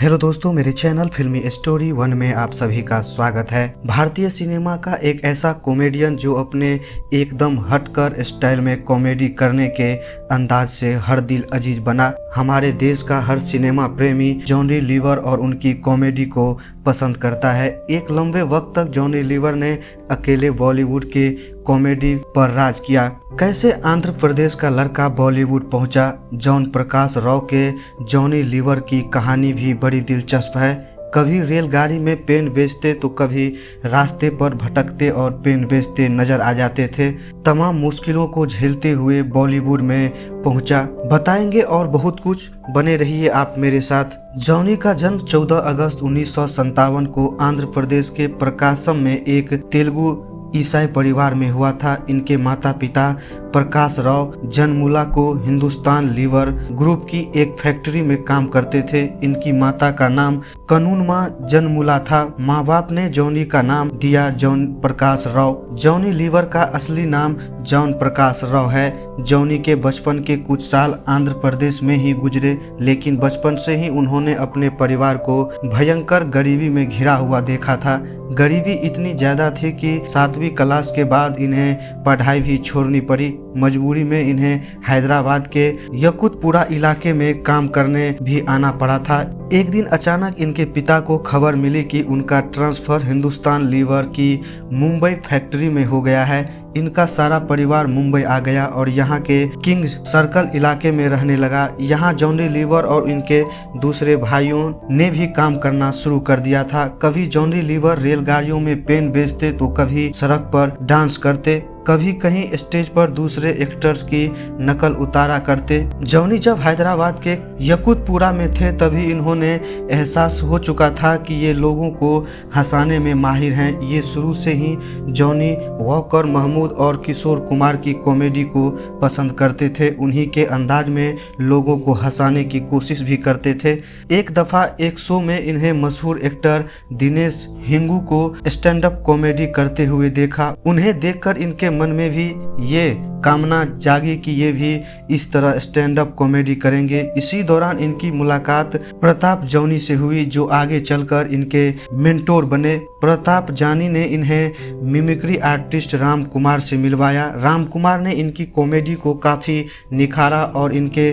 Hello दोस्तों, मेरे channel फिल्मी स्टोरी 1 में आप सभी का स्वागत है। भारतीय सिनेमा का एक ऐसा कॉमेडियन जो अपने एकदम हटकर स्टाइल में कॉमेडी करने के अंदाज से हर दिल अजीज बना। हमारे देश का हर सिनेमा प्रेमी जॉनी लीवर और उनकी कॉमेडी को पसंद करता है। एक लंबे वक्त तक जॉनी लीवर ने अकेले बॉलीवुड की कॉमेडी पर राज किया। कैसे आंध्र प्रदेश का लड़का बॉलीवुड पहुंचा, जॉन प्रकाश राव के जॉनी लीवर की कहानी भी बड़ी दिलचस्प है। कभी रेलगाड़ी में पेन बेचते तो कभी रास्ते पर भटकते और पेन बेचते नजर आ जाते थे। तमाम मुश्किलों को झेलते हुए बॉलीवुड में पहुंचा। बताएंगे और बहुत कुछ, बने रहिए आप मेरे साथ। जॉनी का जन्म 14 अगस्त 1957 को आंध्र प्रदेश के प्रकाशम में एक तेलुगु ईसाई परिवार में हुआ था। इनके माता पिता प्रकाश राव जनमूला को हिंदुस्तान लीवर ग्रुप की एक फैक्ट्री में काम करते थे। इनकी माता का नाम कनूनमा जनमूला था। माँ बाप ने जॉनी का नाम दिया John Prakash Rao. Johnny liver का असली नाम जॉन प्रकाश राव है। जॉनी के बचपन के कुछ साल आंध्र प्रदेश में ही गुजरे, लेकिन बचपन से ही उन्होंने अपने परिवार को भयंकर गरीबी में घिरा हुआ देखा था। गरीबी इतनी ज्यादा थी कि 7वीं क्लास के बाद इन्हें पढ़ाई भी छोड़नी पड़ी। मजबूरी में इन्हें हैदराबाद के यकुतपुरा इलाके में काम करने भी आना पड़ा था। एक दिन अचानक इनके पिता को खबर मिली कि उनका ट्रांसफर हिंदुस्तान लीवर की मुंबई फैक्ट्री में हो गया है। इनका सारा परिवार मुंबई आ गया और यहाँ के किंग्स सर्कल इलाके में रहने लगा। यहाँ जॉनी लीवर और इनके दूसरे भाइयों ने भी काम करना शुरू कर दिया था। कभी जॉनी लीवर रेलगाड़ियों में पेन बेचते तो कभी सड़क पर डांस करते, कभी कहीं स्टेज पर दूसरे एक्टर्स की नकल उतारा करते। जॉनी जब हैदराबाद के यकुतपुरा में थे तभी इन्होंने एहसास हो चुका था कि ये लोगों को हंसाने में माहिर हैं। ये शुरू से ही जॉनी वॉकर, महमूद और किशोर कुमार की कॉमेडी को पसंद करते थे। उन्हीं के अंदाज में लोगों को हंसाने की कोशिश भी करते थे। एक दफा एक शो में इन्हें मशहूर एक्टर दिनेश हिंगू को स्टैंड अप कॉमेडी करते हुए देखा। उन्हें देखकर इनके मन में भी ये कामना जागी कि ये भी इस तरह स्टैंड अप कॉमेडी करेंगे। इसी दौरान इनकी मुलाकात प्रताप जॉनी से हुई, जो आगे चलकर इनके मेंटोर बने। प्रताप जानी ने इन्हें मिमिक्री आर्टिस्ट राम कुमार से मिलवाया। राम कुमार ने इनकी कॉमेडी को काफ़ी निखारा और इनके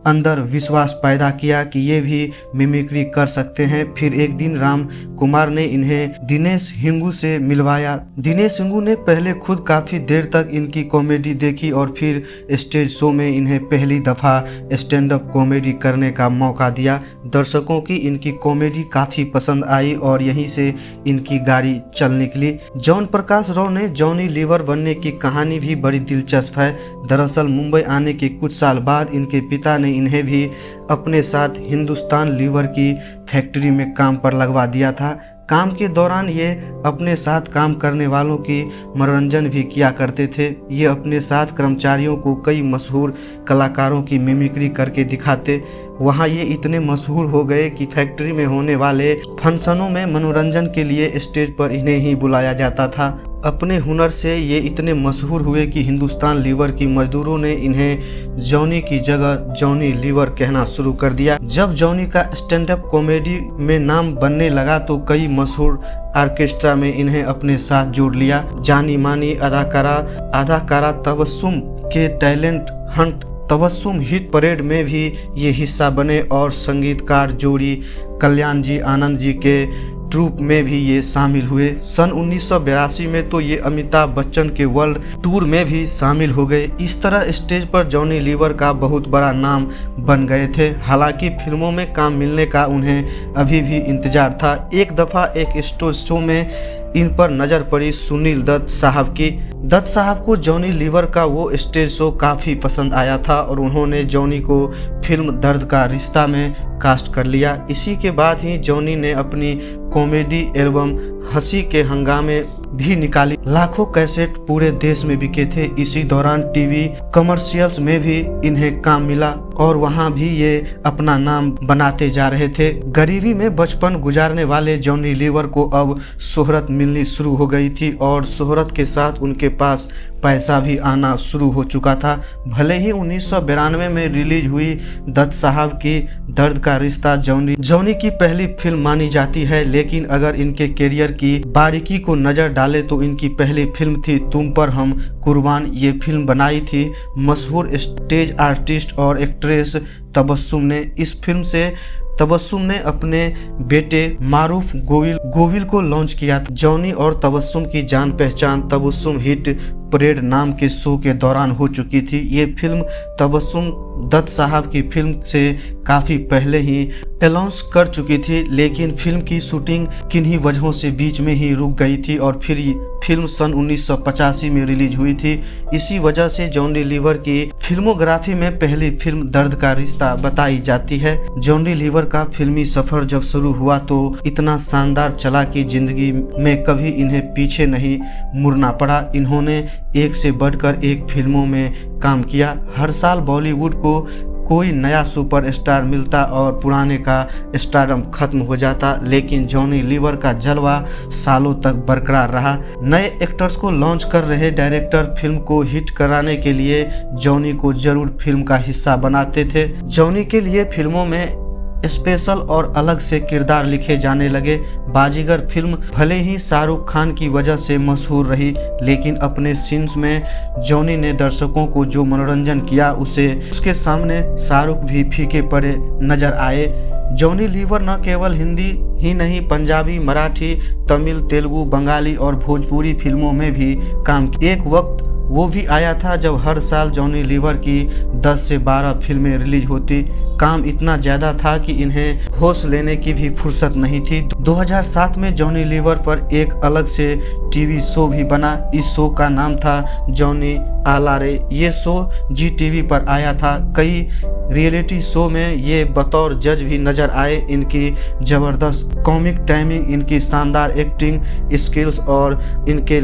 अंदर विश्वास पैदा किया कि ये भी मिमिक्री कर सकते हैं। फिर एक दिन राम कुमार ने इन्हें दिनेश हिंगू से मिलवाया। दिनेश हिंगू ने पहले खुद काफ़ी देर तक इनकी कॉमेडी देखी और फिर स्टेज शो में इन्हें पहली दफ़ा स्टैंड अप कॉमेडी करने का मौका दिया। दर्शकों की इनकी कॉमेडी काफ़ी पसंद आई और यहीं से इनकी गाड़ी चल निकली। जॉन प्रकाश राव ने जॉनी लीवर बनने की कहानी भी बड़ी दिलचस्प है। दरअसल मुंबई आने के कुछ साल बाद इनके पिता ने इन्हें भी अपने साथ हिंदुस्तान लीवर की फैक्ट्री में काम पर लगवा दिया था। काम के दौरान ये अपने साथ काम करने वालों की मनोरंजन भी किया करते थे। ये अपने साथ कर्मचारियों को कई मशहूर कलाकारों की मिमिक्री करके दिखाते। वहाँ ये इतने मशहूर हो गए कि फैक्ट्री में होने वाले फंक्शनों में मनोरंजन के लिए स्टेज पर इन्हें ही बुलाया जाता था। अपने हुनर से ये इतने मशहूर हुए कि हिंदुस्तान लीवर की मजदूरों ने इन्हें जॉनी की जगह जॉनी लीवर कहना शुरू कर दिया। जब जॉनी का स्टैंड अप कॉमेडी में नाम बनने लगा तो कई मशहूर ऑर्केस्ट्रा में इन्हें अपने साथ जोड़ लिया। जानी मानी अदाकारा तबस्सुम के talent Hunt Tabassum hit parade में भी ये हिस्सा बने और संगीतकार जोड़ी कल्याण जी आनंद जी के ट्रूप में भी ये शामिल हुए। सन 1982 में तो ये अमिताभ बच्चन के वर्ल्ड टूर में भी शामिल हो गए। इस तरह स्टेज पर जॉनी लीवर का बहुत बड़ा नाम बन गए थे। हालांकि फिल्मों में काम मिलने का उन्हें अभी भी इंतजार था। एक दफ़ा एक स्टेज शो में इन पर नज़र पड़ी सुनील दत्त साहब की। दत्त साहब को जॉनी लीवर का वो स्टेज शो काफ़ी पसंद आया था और उन्होंने जॉनी को फिल्म दर्द का रिश्ता में कास्ट कर लिया। इसी के बाद ही जॉनी ने अपनी कॉमेडी एल्बम हंसी के हंगामे भी निकाली। लाखों कैसेट पूरे देश में बिके थे। इसी दौरान टीवी कमर्शियल्स में भी इन्हें काम मिला और वहां भी ये अपना नाम बनाते जा रहे थे। गरीबी में बचपन गुजारने वाले जॉनी लीवर को अब शोहरत मिलनी शुरू हो गई थी और शोहरत के साथ उनके पास पैसा भी आना शुरू हो चुका था। भले ही 1992 में रिलीज हुई दत्त साहब की दर्द का रिश्ता जॉनी की पहली फिल्म मानी जाती है, लेकिन अगर इनके करियर की बारीकी को नजर डालें तो इनकी पहली फिल्म थी तुम पर हम कुर्बान। ये फिल्म बनाई थी मशहूर स्टेज आर्टिस्ट और एक्ट्रेस तबस्सुम ने। इस फिल्म से तबस्सुम ने अपने बेटे मारूफ गोविल को लॉन्च किया था। जॉनी और तबस्सुम की जान पहचान तबस्सुम हिट परेड नाम के शो के दौरान हो चुकी थी। ये फिल्म तबस्सुम दत्त साहब की फिल्म से काफ़ी पहले ही अनाउंस कर चुकी थी, लेकिन फिल्म की शूटिंग किन्हीं वजहों से बीच में ही रुक गई थी और फिर फिल्म सन 1985 में रिलीज हुई थी। इसी वजह से जॉनी लीवर की फिल्मोग्राफी में पहली फिल्म दर्द का रिश्ता बताई जाती है। जॉनी लीवर का फिल्मी सफर जब शुरू हुआ तो इतना शानदार चला कि जिंदगी में कभी इन्हें पीछे नहीं मुड़ना पड़ा। इन्होंने एक से बढ़कर एक फिल्मों में काम किया। हर साल बॉलीवुड को कोई नया सुपरस्टार मिलता और पुराने का स्टारडम खत्म हो जाता, लेकिन जॉनी लीवर का जलवा सालों तक बरकरार रहा। नए एक्टर्स को लॉन्च कर रहे डायरेक्टर फिल्म को हिट कराने के लिए जॉनी को जरूर फिल्म का हिस्सा बनाते थे। जॉनी के लिए फिल्मों में स्पेशल और अलग से किरदार लिखे जाने लगे। बाजीगर फिल्म भले ही शाहरुख खान की वजह से मशहूर रही, लेकिन अपने सीन्स में जॉनी ने दर्शकों को जो मनोरंजन किया उसके सामने शाहरुख भी फीके पड़े नजर आए। जॉनी लीवर न केवल हिंदी ही नहीं पंजाबी, मराठी, तमिल, तेलुगु, बंगाली और भोजपुरी फिल्मों में भी काम किया। एक वक्त वो भी आया था जब हर साल जॉनी लीवर की 10 से 12 फिल्में रिलीज होती। काम इतना ज़्यादा था कि इन्हें होश लेने की भी फुर्सत नहीं थी। 2007 में जॉनी लीवर पर एक अलग से टीवी शो भी बना। इस शो का नाम था जॉनी आलारे। ये शो जी टीवी पर आया था। कई रियलिटी शो में ये बतौर जज भी नजर आए। इनकी ज़बरदस्त कॉमिक टाइमिंग, इनकी शानदार एक्टिंग स्किल्स और इनके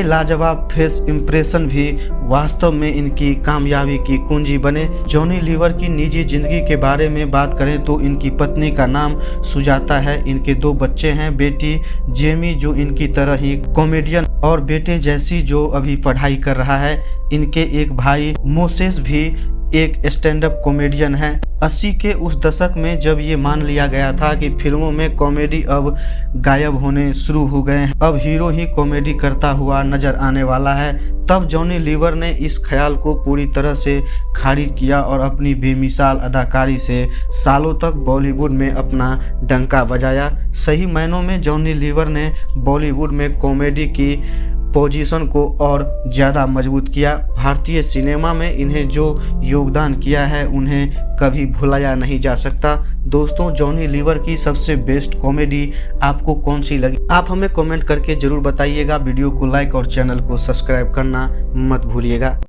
लाजवाब फेस इंप्रेशन भी वास्तव में इनकी कामयाबी की कुंजी बने। जॉनी लीवर की निजी जिंदगी के बारे में बात करें तो इनकी पत्नी का नाम सुजाता है। इनके 2 बच्चे हैं, बेटी जेमी जो इनकी तरह ही कॉमेडियन और बेटे जैसी जो अभी पढ़ाई कर रहा है। इनके एक भाई मोसेस भी एक स्टैंड अप कॉमेडियन है। 80 के उस दशक में जब ये मान लिया गया था कि फिल्मों में कॉमेडी अब गायब होने शुरू हो गए हैं, अब हीरो ही कॉमेडी करता हुआ नजर आने वाला है, तब जॉनी लीवर ने इस ख्याल को पूरी तरह से खारिज किया और अपनी बेमिसाल अदाकारी से सालों तक बॉलीवुड में अपना डंका बजाया। सही मायनों में जॉनी लीवर ने बॉलीवुड में कॉमेडी की पोजीशन को और ज़्यादा मजबूत किया। भारतीय सिनेमा में इन्हें जो योगदान किया है उन्हें कभी भुलाया नहीं जा सकता। दोस्तों, जॉनी लीवर की सबसे बेस्ट कॉमेडी आपको कौन सी लगी, आप हमें कमेंट करके ज़रूर बताइएगा। वीडियो को लाइक और चैनल को सब्सक्राइब करना मत भूलिएगा।